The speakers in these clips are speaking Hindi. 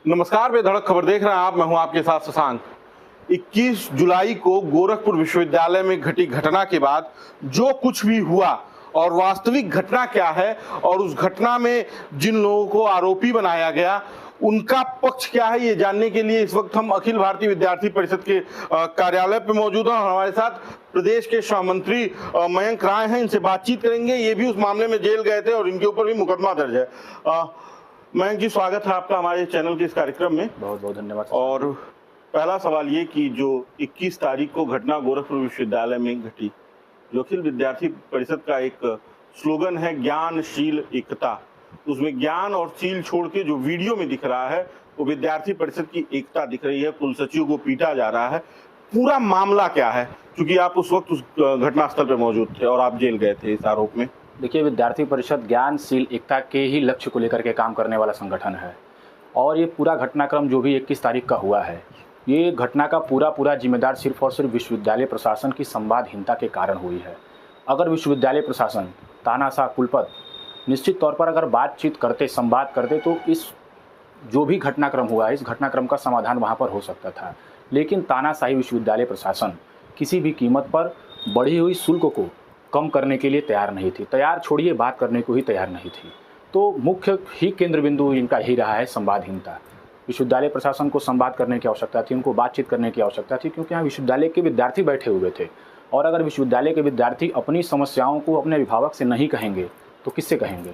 नमस्कार, बेधड़क खबर देख रहे हैं आप। मैं हूं आपके साथ शशांक। 21 जुलाई को गोरखपुर विश्वविद्यालय में घटी घटना के बाद जो कुछ भी हुआ और वास्तविक घटना क्या है और उस घटना में जिन लोगों को आरोपी बनाया गया उनका पक्ष क्या है, ये जानने के लिए इस वक्त हम अखिल भारतीय विद्यार्थी परिषद के कार्यालय पे मौजूद हैं। हमारे साथ प्रदेश के श्रम मंत्री मयंक राय हैं, इनसे बातचीत करेंगे। ये भी उस मामले में जेल गए थे और इनके ऊपर भी मुकदमा दर्ज है। मयंक जी, स्वागत है आपका हमारे चैनल के इस कार्यक्रम में। बहुत बहुत धन्यवाद। और पहला सवाल ये कि जो 21 तारीख को घटना गोरखपुर विश्वविद्यालय में घटी, जो अखिल विद्यार्थी परिषद का एक स्लोगन है ज्ञानशील एकता, उसमें ज्ञान और शील छोड़ के जो वीडियो में दिख रहा है वो विद्यार्थी परिषद की एकता दिख रही है। कुलसचिव को पीटा जा रहा है। पूरा मामला क्या है, क्योंकि आप उस वक्त उस घटनास्थल पर मौजूद थे और आप जेल गए थे इस आरोप में। देखिए, विद्यार्थी परिषद ज्ञानशील एकता के ही लक्ष्य को लेकर के काम करने वाला संगठन है और ये पूरा घटनाक्रम जो भी 21 तारीख का हुआ है, ये घटना का पूरा जिम्मेदार सिर्फ और सिर्फ विश्वविद्यालय प्रशासन की संवादहीनता के कारण हुई है। अगर विश्वविद्यालय प्रशासन, तानाशाह कुलपत निश्चित तौर पर अगर बातचीत करते, संवाद करते तो इस जो भी घटनाक्रम हुआ है, इस घटनाक्रम का समाधान वहाँ पर हो सकता था। लेकिन तानाशाही विश्वविद्यालय प्रशासन किसी भी कीमत पर बढ़ी हुई शुल्क को कम करने के लिए तैयार नहीं थी। तैयार छोड़िए, बात करने को ही तैयार नहीं थी। तो मुख्य ही केंद्र बिंदु इनका ही रहा है संवादहीनता। विश्वविद्यालय प्रशासन को संवाद करने की आवश्यकता थी, उनको बातचीत करने की आवश्यकता थी, क्योंकि यहाँ विश्वविद्यालय के विद्यार्थी बैठे हुए थे। और अगर विश्वविद्यालय के विद्यार्थी अपनी समस्याओं को अपने अभिभावक से नहीं कहेंगे तो किससे कहेंगे।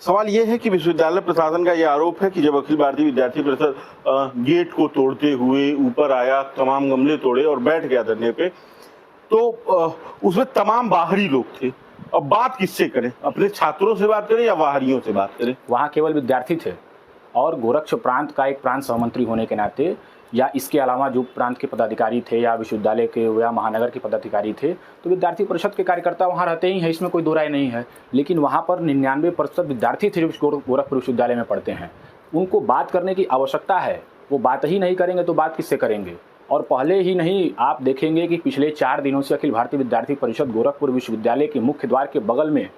सवाल यह है कि विश्वविद्यालय प्रशासन का यह आरोप है कि जब अखिल भारतीय विद्यार्थी परिषद गेट को तोड़ते हुए ऊपर आया, तमाम गमले तोड़े और बैठ गया धरने पे, तो उसमें तमाम बाहरी लोग थे। अब बात किससे करें, अपने छात्रों से बात करें या बाहरियों से बात करें। वहाँ केवल विद्यार्थी थे और गोरक्ष प्रांत का एक प्रांत सहमंत्री होने के नाते या इसके अलावा जो प्रांत के पदाधिकारी थे या विश्वविद्यालय के या महानगर के पदाधिकारी थे, तो विद्यार्थी परिषद के कार्यकर्ता वहाँ रहते ही हैं, इसमें कोई दो राय नहीं है। लेकिन वहाँ पर 99% विद्यार्थी थे जो गोरखपुर विश्वविद्यालय में पढ़ते हैं। उनको बात करने की आवश्यकता है, वो बात ही नहीं करेंगे तो बात किससे करेंगे। और पहले ही नहीं, आप देखेंगे कि पिछले 4 दिनों से अखिल भारतीय विद्यार्थी परिषद गोरखपुर विश्वविद्यालय के मुख्य द्वार के बगल में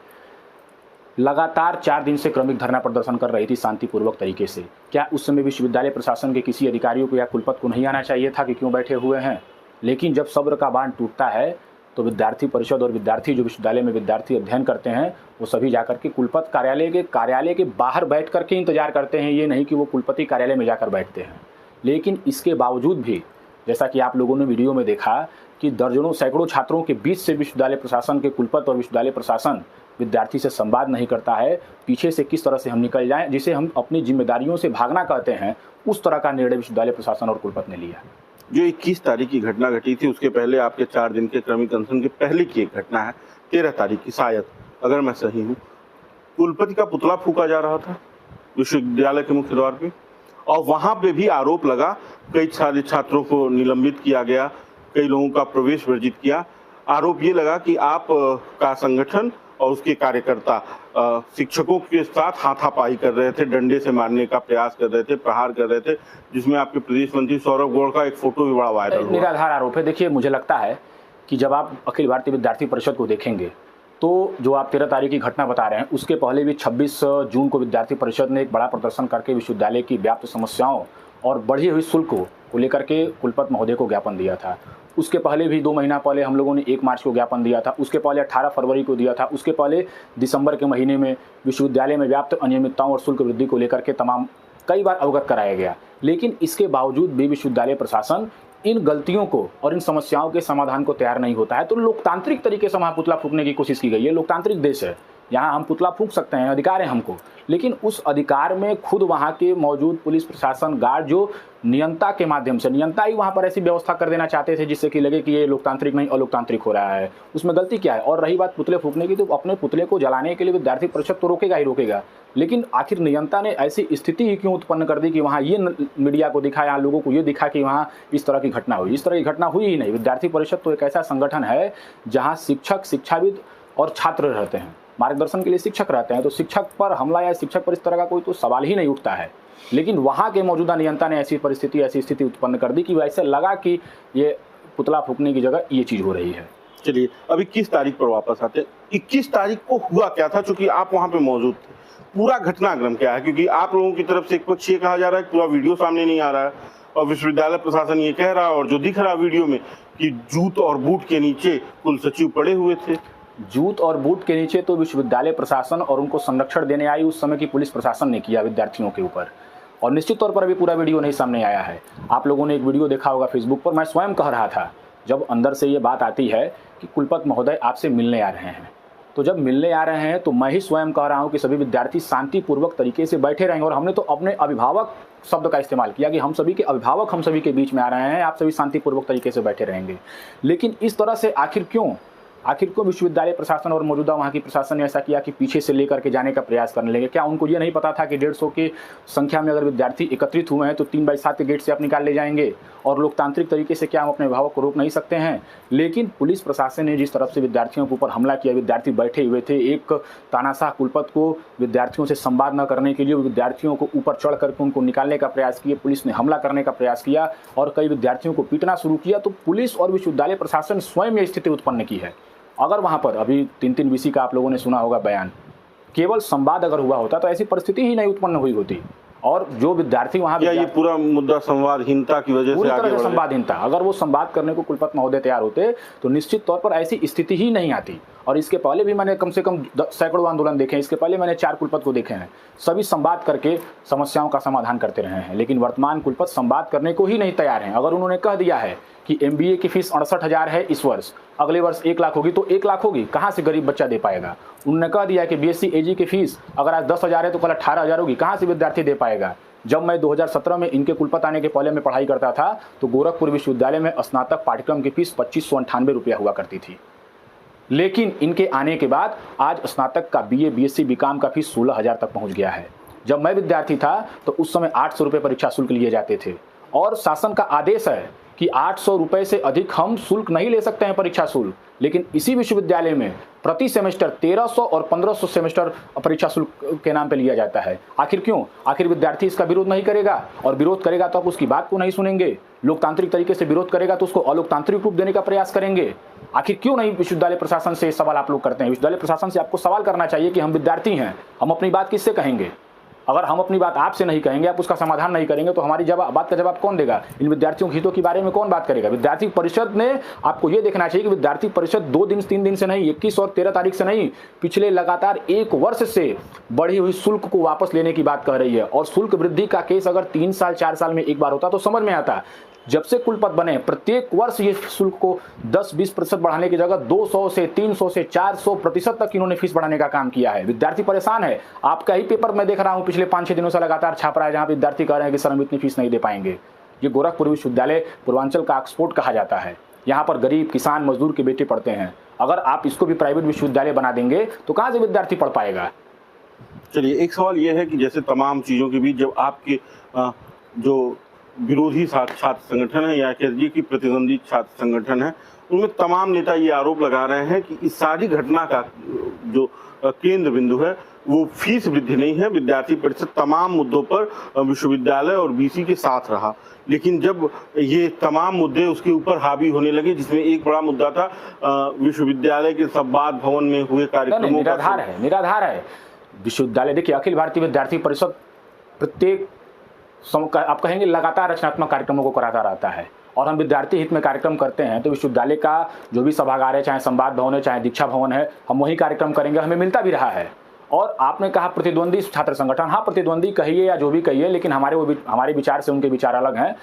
लगातार 4 दिन से क्रमिक धरना प्रदर्शन कर रही थी शांतिपूर्वक तरीके से। क्या उस समय विश्वविद्यालय प्रशासन के किसी अधिकारियों को या कुलपति को नहीं आना चाहिए था कि क्यों बैठे हुए हैं। लेकिन जब सब्र का बांध टूटता है तो विद्यार्थी परिषद और विद्यार्थी जो विश्वविद्यालय में विद्यार्थी अध्ययन करते हैं वो सभी जाकर के कुलपति कार्यालय के बाहर बैठ करके इंतजार करते हैं। ये नहीं कि वो कुलपति कार्यालय में जाकर बैठते हैं। लेकिन इसके बावजूद भी, जैसा कि आप लोगों ने वीडियो में देखा कि दर्जनों सैकड़ों छात्रों के बीच से विश्वविद्यालय प्रशासन के कुलपति और विश्वविद्यालय प्रशासन विद्यार्थी से संवाद नहीं करता है। पीछे से किस तरह से हम निकल जाएं, जिसे हम अपनी जिम्मेदारियों से भागना कहते हैं, उस तरह का निर्णय विश्वविद्यालय प्रशासन और कुलपति ने लिया। जो 21 तारीख की घटना घटी थी उसके पहले आपके 4 दिन के क्रमिक अनशन के पहले की एक घटना है 13 तारीख की, शायद अगर मैं सही हूँ, कुलपति का पुतला फूका जा रहा था विश्वविद्यालय के मुख्य द्वार पे और वहां पे भी आरोप लगा, कई सारे छात्रों को निलंबित किया गया, कई लोगों का प्रवेश वर्जित किया। आरोप ये लगा कि आप का संगठन और उसके कार्यकर्ता शिक्षकों के साथ हाथापाई कर रहे थे, डंडे से मारने का प्रयास कर रहे थे, प्रहार कर रहे थे, जिसमें आपके प्रदेश मंत्री सौरभ गौड़ का एक फोटो भी बड़ा वायरल हुआ। निराधार आरोप है। देखिए, मुझे लगता है कि जब आप अखिल भारतीय विद्यार्थी परिषद को देखेंगे तो जो आप 13 तारीख की घटना बता रहे हैं, उसके पहले भी 26 जून को विद्यार्थी परिषद ने एक बड़ा प्रदर्शन करके विश्वविद्यालय की व्याप्त समस्याओं और बढ़ी हुई शुल्क को लेकर के कुलपति महोदय को ज्ञापन दिया था। उसके पहले भी 2 महीना पहले हम लोगों ने 1 मार्च को ज्ञापन दिया था। उसके पहले 18 फरवरी को दिया था। उसके पहले दिसंबर के महीने में विश्वविद्यालय में व्याप्त अनियमितताओं और शुल्क वृद्धि को लेकर के कई बार अवगत कराया गया। लेकिन इसके बावजूद भी विश्वविद्यालय प्रशासन इन गलतियों को और इन समस्याओं के समाधान को तैयार नहीं होता है। तो लोकतांत्रिक तरीके से वहाँ पुतला फूंकने की कोशिश की गई है। लोकतांत्रिक देश है, यहाँ हम पुतला फूंक सकते हैं, अधिकार है हमको। लेकिन उस अधिकार में खुद वहाँ के मौजूद पुलिस प्रशासन गार्ड जो नियंता के माध्यम से, नियंता ही वहाँ पर ऐसी व्यवस्था कर देना चाहते थे जिससे कि लगे कि ये लोकतांत्रिक नहीं अलोकतांत्रिक हो रहा है। उसमें गलती क्या है। और रही बात पुतले फूंकने की, तो अपने पुतले को जलाने के लिए विद्यार्थी परिषद तो रोकेगा ही रोकेगा। लेकिन आखिर नियंता ने ऐसी स्थिति ही क्यों उत्पन्न कर दी कि वहाँ ये मीडिया को दिखा, यहाँ लोगों को ये दिखा कि वहाँ इस तरह की घटना हुई। इस तरह की घटना हुई ही नहीं। विद्यार्थी परिषद तो एक ऐसा संगठन है जहाँ शिक्षक, शिक्षाविद और छात्र रहते हैं, मार्गदर्शन के लिए शिक्षक रहते हैं। तो शिक्षक पर हमला या शिक्षक पर इस तरह का कोई तो सवाल ही नहीं उठता है। लेकिन वहाँ के मौजूदा नियंता ने ऐसी स्थिति उत्पन्न कर दी कि वैसे लगा कि ये पुतला फूंकने की जगह ये चीज़ हो रही है। चलिए, अब 21 तारीख पर वापस आते हैं। 21 तारीख को हुआ क्या था, चूंकि आप वहाँ पे मौजूद थे। पूरा घटनाक्रम क्या है, क्योंकि आप लोगों की तरफ से एक पक्ष ये कहा जा रहा है कि पूरा वीडियो सामने नहीं आ रहा है और विश्वविद्यालय प्रशासन ये कह रहा है और जो दिख रहा है वीडियो में कि जूत और बूट के नीचे कुल सचिव पड़े हुए थे। जूत और बूट के नीचे तो विश्वविद्यालय प्रशासन और उनको संरक्षण देने आई उस समय की पुलिस प्रशासन ने किया विद्यार्थियों के ऊपर, और निश्चित तौर पर अभी पूरा वीडियो नहीं सामने आया है। आप लोगों ने एक वीडियो देखा होगा फेसबुक पर, मैं स्वयं कह रहा था जब अंदर से ये बात आती है कि कुलपति महोदय आपसे मिलने आ रहे हैं, तो जब मिलने आ रहे हैं तो मैं ही स्वयं कह रहा हूं कि सभी विद्यार्थी शांतिपूर्वक तरीके से बैठे रहेंगे, और हमने तो अपने अभिभावक शब्द का इस्तेमाल किया कि हम सभी के अभिभावक हम सभी के बीच में आ रहे हैं, आप सभी शांतिपूर्वक तरीके से बैठे रहेंगे। लेकिन इस तरह से आखिर क्यों विश्वविद्यालय प्रशासन और मौजूदा वहाँ की प्रशासन ने ऐसा किया कि पीछे से लेकर के जाने का प्रयास करने लगे? क्या उनको ये नहीं पता था कि 150 की संख्या में अगर विद्यार्थी एकत्रित हुए हैं तो 3/7 के गेट से आप निकाल ले जाएंगे, और लोकतांत्रिक तरीके से क्या हम अपने अभिभावक को रोक नहीं सकते हैं? लेकिन पुलिस प्रशासन ने जिस तरफ से विद्यार्थियों के ऊपर हमला किया, विद्यार्थी बैठे हुए थे, एक तानाशाह कुलपति को विद्यार्थियों से संवाद न करने के लिए विद्यार्थियों को ऊपर चढ़ करके उनको निकालने का प्रयास किया, पुलिस ने हमला करने का प्रयास किया और कई विद्यार्थियों को पीटना शुरू किया। तो पुलिस और विश्वविद्यालय प्रशासन स्वयं यह स्थिति उत्पन्न की है। अगर वहाँ पर अभी 3-3 वीसी का आप लोगों ने सुना होगा बयान, केवल संवाद अगर हुआ होता तो ऐसी परिस्थिति ही नहीं उत्पन्न हुई होती, और जो विद्यार्थी वहाँ ये पूरा मुद्दा संवादहीनता की वजह से आगे बढ़ गया। संवादहीनता, अगर वो संवाद करने को कुलपति महोदय तैयार होते तो निश्चित तौर पर ऐसी स्थिति ही नहीं आती। और इसके पहले भी मैंने कम से कम सैकड़ों आंदोलन देखे हैं, इसके पहले मैंने 4 कुलपति को देखे हैं, सभी संवाद करके समस्याओं का समाधान करते रहे हैं। लेकिन वर्तमान कुलपति संवाद करने को ही नहीं तैयार हैं। अगर उन्होंने कह दिया है कि MBA की फीस 68,000 है इस वर्ष, अगले वर्ष 1 लाख होगी, तो 1 लाख होगी, कहाँ से गरीब बच्चा दे पाएगा? उन्होंने कह दिया कि BSc AG की फीस अगर आज 10,000 है तो कल 18,000 होगी, कहाँ से विद्यार्थी दे पाएगा? जब मैं 2017 में इनके कुलपति आने के पहले मैं पढ़ाई करता था तो गोरखपुर विश्वविद्यालय में स्नातक पाठ्यक्रम की फीस 2598 रुपया हुआ करती थी। लेकिन इनके आने के बाद आज स्नातक का BA BSc BCom का फीस 16,000 तक पहुंच गया है। जब मैं विद्यार्थी था तो उस समय 800 रुपये परीक्षा शुल्क लिए जाते थे, और शासन का आदेश है कि 800 रुपये से अधिक हम शुल्क नहीं ले सकते हैं परीक्षा शुल्क। लेकिन इसी विश्वविद्यालय में प्रति सेमेस्टर 1300 और 1500 सेमेस्टर परीक्षा शुल्क के नाम पे लिया जाता है। आखिर क्यों? आखिर विद्यार्थी इसका विरोध नहीं करेगा, और विरोध करेगा तो आप उसकी बात को नहीं सुनेंगे। लोकतांत्रिक तरीके से विरोध करेगा तो उसको अलोकतांत्रिक रूप देने का प्रयास करेंगे। आखिर क्यों नहीं विश्वविद्यालय प्रशासन से सवाल आप लोग करते हैं? विश्वविद्यालय प्रशासन से आपको सवाल करना चाहिए कि हम विद्यार्थी हैं, हम अपनी बात किससे कहेंगे? अगर हम अपनी बात आपसे नहीं कहेंगे, आप उसका समाधान नहीं करेंगे, तो हमारी बात का जवाब कौन देगा? इन विद्यार्थियों के हितों के बारे में कौन बात करेगा? विद्यार्थी परिषद ने, आपको ये देखना चाहिए कि विद्यार्थी परिषद 2 दिन 3 दिन से नहीं, 21 और 13 तारीख से नहीं, पिछले लगातार 1 वर्ष से बढ़ी हुई शुल्क को वापस लेने की बात कह रही है। और शुल्क वृद्धि का केस अगर 3 साल 4 साल में एक बार होता तो समझ में आता। जब से कुलपति बने प्रत्येक वर्ष ये शुल्क को 10-20% बढ़ाने की जगह 200 से 300 से 400% तक इन्होंने फीस बढ़ाने का काम किया है। विद्यार्थी परेशान है। आपका ही पेपर मैं देख रहा हूं पिछले 5-6 दिनों से लगातार छाप रहा है, जहां विद्यार्थी कह रहे हैं कि सर हम इतनी फीस नहीं दे पाएंगे। ये गोरखपुर विश्वविद्यालय पूर्वांचल का ऑक्सफोर्ड कहा जाता है। यहाँ पर गरीब किसान मजदूर के बेटे पढ़ते हैं। अगर आप इसको भी प्राइवेट विश्वविद्यालय बना देंगे तो कहाँ से विद्यार्थी पढ़ पाएगा? चलिए, एक सवाल यह है कि जैसे तमाम चीज़ों के बीच जब आपके जो विरोधी छात्र संगठन है या कह दीजिए कि प्रतिद्वंदी छात्र संगठन है, उनमें तमाम नेता ये आरोप लगा रहे हैं कि इस सारी घटना का जो केंद्र बिंदु है वो फीस वृद्धि नहीं है। विद्यार्थी परिषद तमाम मुद्दों पर विश्वविद्यालय और BC के साथ रहा, लेकिन जब ये तमाम मुद्दे उसके ऊपर हावी होने लगे, जिसमें एक बड़ा मुद्दा था विश्वविद्यालय के संवाद भवन में हुए कार्यक्रमों निराधार है विश्वविद्यालय। देखिए, अखिल भारतीय विद्यार्थी परिषद प्रत्येक आप कहेंगे लगातार रचनात्मक कार्यक्रमों को कराता रहता है, और हम विद्यार्थी हित में कार्यक्रम करते हैं तो विश्वविद्यालय का जो भी सभागार है, चाहे संवाद भवन है, चाहे दीक्षा भवन है, हम वही कार्यक्रम करेंगे, हमें मिलता भी रहा है। और आपने कहा प्रतिद्वंदी छात्र संगठन, हाँ प्रतिद्वंदी कहिए या जो भी कहिए, लेकिन हमारे विचार से उनके विचार अलग हैं।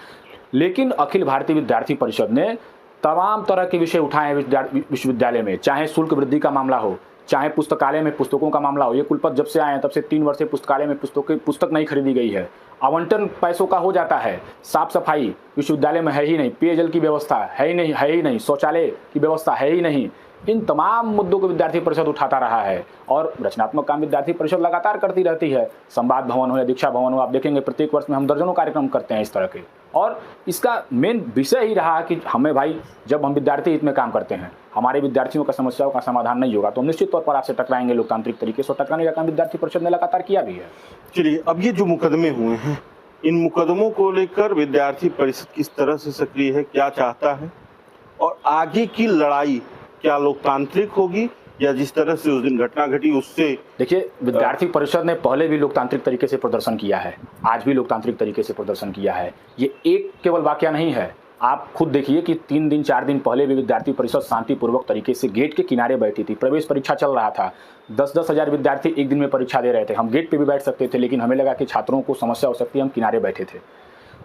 लेकिन अखिल भारतीय विद्यार्थी परिषद ने तमाम तरह के विषय उठाए विश्वविद्यालय में, चाहे शुल्क वृद्धि का मामला हो, चाहे पुस्तकालय में पुस्तकों का मामला हो। ये कुलपति जब से आए हैं तब से 3 वर्ष से पुस्तकालय में पुस्तक नहीं खरीदी गई है। आवंटन पैसों का हो जाता है, साफ सफाई विश्वविद्यालय में है ही नहीं, पेयजल की व्यवस्था है ही नहीं, शौचालय की व्यवस्था है ही नहीं। इन तमाम मुद्दों को विद्यार्थी परिषद उठाता रहा है, और रचनात्मक काम विद्यार्थी परिषद लगातार करती रहती है। संवाद भवन हो या दीक्षा भवन हो, आप देखेंगे प्रत्येक वर्ष में हम दर्जनों कार्यक्रम करते हैं इस तरह के। और इसका मेन विषय ही रहा कि हमें भाई, जब हम विद्यार्थी हित में काम करते हैं, हमारे विद्यार्थियों का समस्याओं का समाधान नहीं होगा तो हम निश्चित तौर पर आपसे टकराएंगे लोकतांत्रिक तरीके से। टकराने का काम विद्यार्थी परिषद ने लगातार किया भी है। चलिए, अब ये जो मुकदमे हुए हैं, इन मुकदमों को लेकर विद्यार्थी परिषद किस तरह से सक्रिय है, क्या चाहता है, और आगे की लड़ाई क्या लोकतांत्रिक होगी या जिस तरह से उस दिन घटना घटी उससे? देखिए, विद्यार्थी परिषद ने पहले भी लोकतांत्रिक तरीके से प्रदर्शन किया है, आज भी लोकतांत्रिक तरीके से प्रदर्शन किया है। ये एक केवल वाकया नहीं है। आप खुद देखिए कि 3 दिन 4 दिन पहले भी विद्यार्थी परिषद शांतिपूर्वक तरीके से गेट के किनारे बैठी थी। प्रवेश परीक्षा चल रहा था, 10-10 हज़ार विद्यार्थी एक दिन में परीक्षा दे रहे थे। हम गेट पे भी बैठ सकते थे, लेकिन हमें लगा कि छात्रों को समस्या हो सकती है, हम किनारे बैठे थे।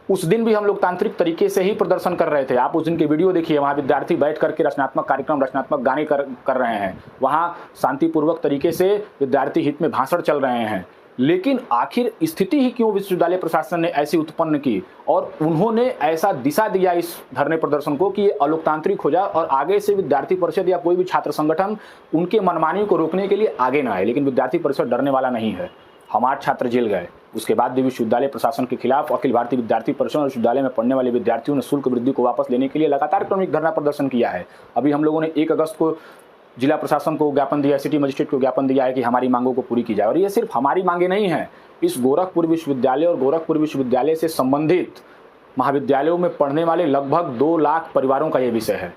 उस दिन भी हम लोकतांत्रिक तरीके से ही प्रदर्शन कर रहे थे। आप उस दिन की वीडियो देखिए, वहाँ विद्यार्थी बैठ करके रचनात्मक कार्यक्रम, रचनात्मक गाने कर रहे हैं। वहाँ शांतिपूर्वक तरीके से विद्यार्थी हित में भाषण चल रहे हैं। लेकिन आखिर स्थिति ही क्यों विश्वविद्यालय प्रशासन ने ऐसी उत्पन्न की और उन्होंने ऐसा दिशा दिया इस धरने प्रदर्शन को कि ये अलोकतांत्रिक हो जाए और आगे से विद्यार्थी परिषद या कोई भी छात्र संगठन उनके मनमानी को रोकने के लिए आगे ना आए। लेकिन विद्यार्थी परिषद डरने वाला नहीं है। हम 8 छात्र जेल गए, उसके बाद भी विश्वविद्यालय प्रशासन के खिलाफ अखिल भारतीय विद्यार्थी परिषद और विश्वविद्यालय में पढ़ने वाले विद्यार्थियों ने शुल्क वृद्धि को वापस लेने के लिए लगातार क्रमिक धरना प्रदर्शन किया है। अभी हम लोगों ने 1 अगस्त को जिला प्रशासन को ज्ञापन दिया, सिटी मजिस्ट्रेट को ज्ञापन दिया है कि हमारी मांगों को पूरी की जाए। और ये सिर्फ हमारी मांगे नहीं हैं, इस गोरखपुर विश्वविद्यालय और गोरखपुर विश्वविद्यालय से संबंधित महाविद्यालयों में पढ़ने वाले लगभग 2 लाख परिवारों का ये विषय है।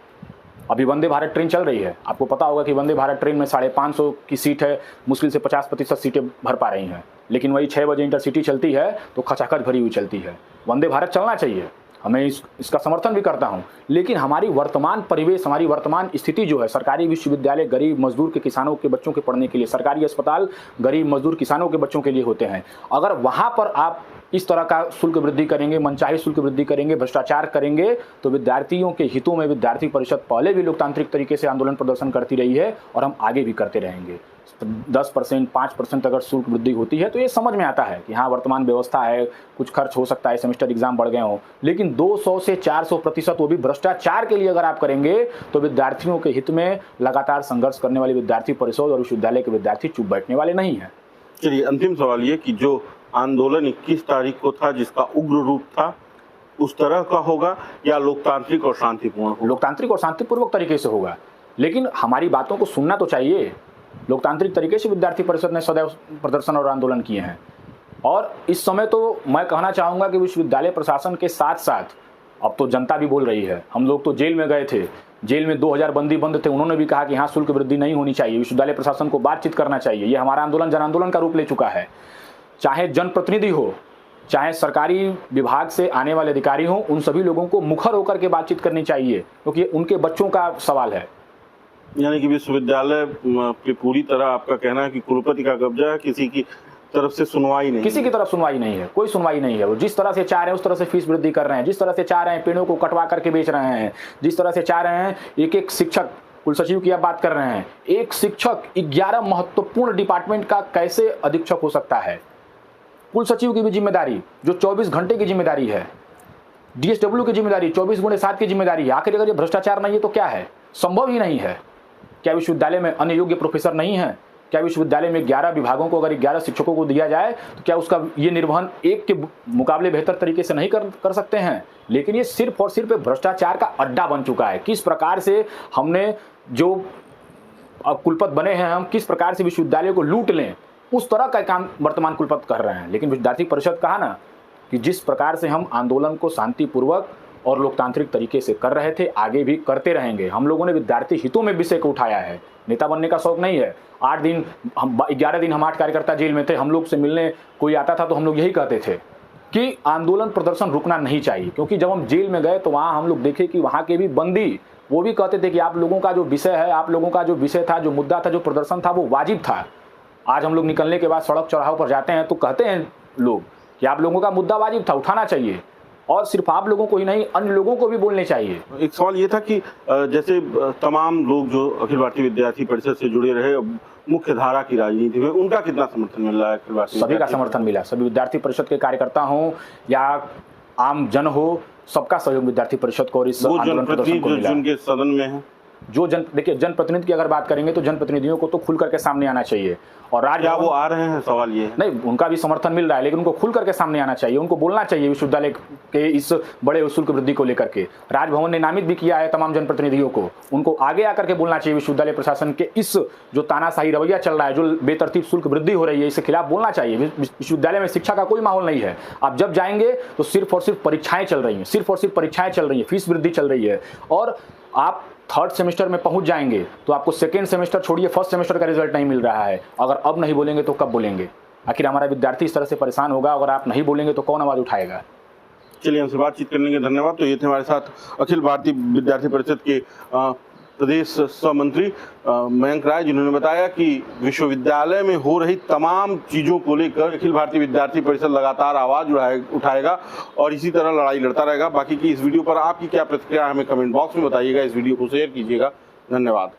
अभी वंदे भारत ट्रेन चल रही है, आपको पता होगा कि वंदे भारत ट्रेन में 550 की सीट है, मुश्किल से 50% सीटें भर पा रही हैं। लेकिन वही 6 बजे इंटरसिटी चलती है तो खचाखच भरी हुई चलती है। वंदे भारत चलना चाहिए, हमें इसका समर्थन भी करता हूं, लेकिन हमारी वर्तमान परिवेश, हमारी वर्तमान स्थिति जो है, सरकारी विश्वविद्यालय गरीब मजदूर के किसानों के बच्चों के पढ़ने के लिए, सरकारी अस्पताल गरीब मजदूर किसानों के बच्चों के लिए होते हैं। अगर वहां पर आप इस तरह का शुल्क वृद्धि करेंगे, मनचाही शुल्क वृद्धि करेंगे, भ्रष्टाचार करेंगे, तो विद्यार्थियों के हितों में विद्यार्थी परिषद पहले भी लोकतांत्रिक तरीके से आंदोलन प्रदर्शन करती रही है और हम आगे भी करते रहेंगे। 10%, 5% अगर शुल्क वृद्धि होती है तो ये समझ में आता है कि हाँ, वर्तमान व्यवस्था है, कुछ खर्च हो सकता है, सेमेस्टर एग्जाम बढ़ गए हों, लेकिन 200 से 400% वो भी भ्रष्टाचार के लिए अगर आप करेंगे तो विद्यार्थियों के हित में लगातार संघर्ष करने वाली विद्यार्थी परिषद और विश्वविद्यालय के विद्यार्थी चुप बैठने वाले नहीं है। चलिए, अंतिम सवाल ये कि जो आंदोलन 21 तारीख को था, जिसका उग्र रूप था, उस तरह का होगा या लोकतांत्रिक और शांतिपूर्ण होगा? लोकतांत्रिक और शांतिपूर्वक तरीके से होगा, लेकिन हमारी बातों को सुनना तो चाहिए। लोकतांत्रिक तरीके से विद्यार्थी परिषद ने सदैव प्रदर्शन और आंदोलन किए हैं और इस समय तो मैं कहना चाहूँगा कि विश्वविद्यालय प्रशासन के साथ साथ अब तो जनता भी बोल रही है। हम लोग तो जेल में गए थे, जेल में 2000 बंदी बंद थे, उन्होंने भी कहा कि हाँ, शुल्क वृद्धि नहीं होनी चाहिए, विश्वविद्यालय प्रशासन को बातचीत करना चाहिए। ये हमारा आंदोलन जन आंदोलन का रूप ले चुका है। चाहे जनप्रतिनिधि हो, चाहे सरकारी विभाग से आने वाले अधिकारी हों, उन सभी लोगों को मुखर होकर के बातचीत करनी चाहिए, क्योंकि उनके बच्चों का सवाल है। यानी कि विश्वविद्यालय पे पूरी तरह आपका कहना है कि कुलपति का कब्जा है, किसी की तरफ से सुनवाई नहीं, किसी की तरफ सुनवाई नहीं है, कोई सुनवाई नहीं है। वो जिस तरह से चाह रहे हैं उस तरह से फीस वृद्धि कर रहे हैं, जिस तरह से चाह रहे हैं पेड़ों को कटवा करके बेच रहे हैं, जिस तरह से चाह रहे हैं एक शिक्षक, कुलसचिव की आप बात कर रहे हैं, एक शिक्षक 11 महत्वपूर्ण डिपार्टमेंट का कैसे अधीक्षक हो सकता है? कुलसचिव की भी जिम्मेदारी जो 24 घंटे की जिम्मेदारी है, डीएसडब्ल्यू की जिम्मेदारी 24/7 की जिम्मेदारी है। आखिर अगर ये भ्रष्टाचार नहीं है तो क्या है? संभव ही नहीं है। क्या विश्वविद्यालय में अन्य योग्य प्रोफेसर नहीं है? क्या विश्वविद्यालय में 11 विभागों को अगर 11 शिक्षकों को दिया जाए तो क्या उसका ये निर्वहन एक के मुकाबले बेहतर तरीके से नहीं कर सकते हैं? लेकिन ये सिर्फ और सिर्फ भ्रष्टाचार का अड्डा बन चुका है। किस प्रकार से हमने जो अब कुलपति बने हैं, हम किस प्रकार से विश्वविद्यालय को लूट लें, उस तरह का काम वर्तमान कुलपति कर रहे हैं। लेकिन विद्यार्थी परिषद कहा ना कि जिस प्रकार से हम आंदोलन को शांतिपूर्वक और लोकतांत्रिक तरीके से कर रहे थे, आगे भी करते रहेंगे। हम लोगों ने विद्यार्थी हितों में विषय को उठाया है, नेता बनने का शौक नहीं है। 11 दिन हम 8 कार्यकर्ता जेल में थे, हम लोग से मिलने कोई आता था तो हम लोग यही कहते थे कि आंदोलन प्रदर्शन रुकना नहीं चाहिए, क्योंकि जब हम जेल में गए तो वहाँ हम लोग देखे कि वहाँ के भी बंदी वो भी कहते थे कि आप लोगों का जो विषय है, आप लोगों का जो विषय था, जो मुद्दा था, जो प्रदर्शन था, वो वाजिब था। आज हम लोग निकलने के बाद सड़क चौराहों पर जाते हैं तो कहते हैं लोग कि आप लोगों का मुद्दा वाजिब था, उठाना चाहिए, और सिर्फ आप लोगों को ही नहीं, अन्य लोगों को भी बोलने चाहिए। एक सवाल ये था कि जैसे तमाम लोग जो अखिल भारतीय विद्यार्थी परिषद से जुड़े रहे, मुख्य धारा की राजनीति में, उनका कितना समर्थन मिल रहा है अखिल भारतीय? सभी का समर्थन मिला। सभी विद्यार्थी परिषद के कार्यकर्ता हों या आम जन हो, सबका सहयोग विद्यार्थी परिषद को और इस आंदोलन प्रदर्शन को मिला। जिनके सदन में है, जो देखिए, जनप्रतिनिधि की अगर बात करेंगे तो जनप्रतिनिधियों को तो खुल करके सामने आना चाहिए। और क्या वो आ रहे हैं? सवाल ये है। नहीं, उनका भी समर्थन मिल रहा है, लेकिन उनको खुल करके सामने आना चाहिए, उनको बोलना चाहिए विश्वविद्यालय के इस बड़े शुल्क वृद्धि को लेकर के। राजभवन ने नामित भी किया है तमाम जनप्रतिनिधियों को, उनको आगे आकर के बोलना चाहिए। विश्वविद्यालय प्रशासन के इस जो तानाशाही रवैया चल रहा है, जो बेतरतीब शुल्क वृद्धि हो रही है, इसके खिलाफ बोलना चाहिए। विश्वविद्यालय में शिक्षा का कोई माहौल नहीं है। आप जब जाएंगे तो सिर्फ और सिर्फ परीक्षाएं चल रही हैं, सिर्फ और सिर्फ परीक्षाएं चल रही हैं, फीस वृद्धि चल रही है, और आप थर्ड सेमेस्टर में पहुंच जाएंगे तो आपको सेकेंड सेमेस्टर छोड़िए फर्स्ट सेमेस्टर का रिजल्ट नहीं मिल रहा है। अगर अब नहीं बोलेंगे तो कब बोलेंगे? आखिर हमारा विद्यार्थी इस तरह से परेशान होगा, अगर आप नहीं बोलेंगे तो कौन आवाज़ उठाएगा? चलिए, हमसे बातचीत करने के धन्यवाद। तो ये थे हमारे साथ अखिल भारतीय विद्यार्थी परिषद के प्रदेश सहमंत्री मयंक राय, जिन्होंने बताया कि विश्वविद्यालय में हो रही तमाम चीज़ों को लेकर अखिल भारतीय विद्यार्थी परिषद लगातार आवाज़ उठाएगा और इसी तरह लड़ाई लड़ता रहेगा। बाकी की इस वीडियो पर आपकी क्या प्रतिक्रिया, हमें कमेंट बॉक्स में बताइएगा। इस वीडियो को शेयर कीजिएगा। धन्यवाद।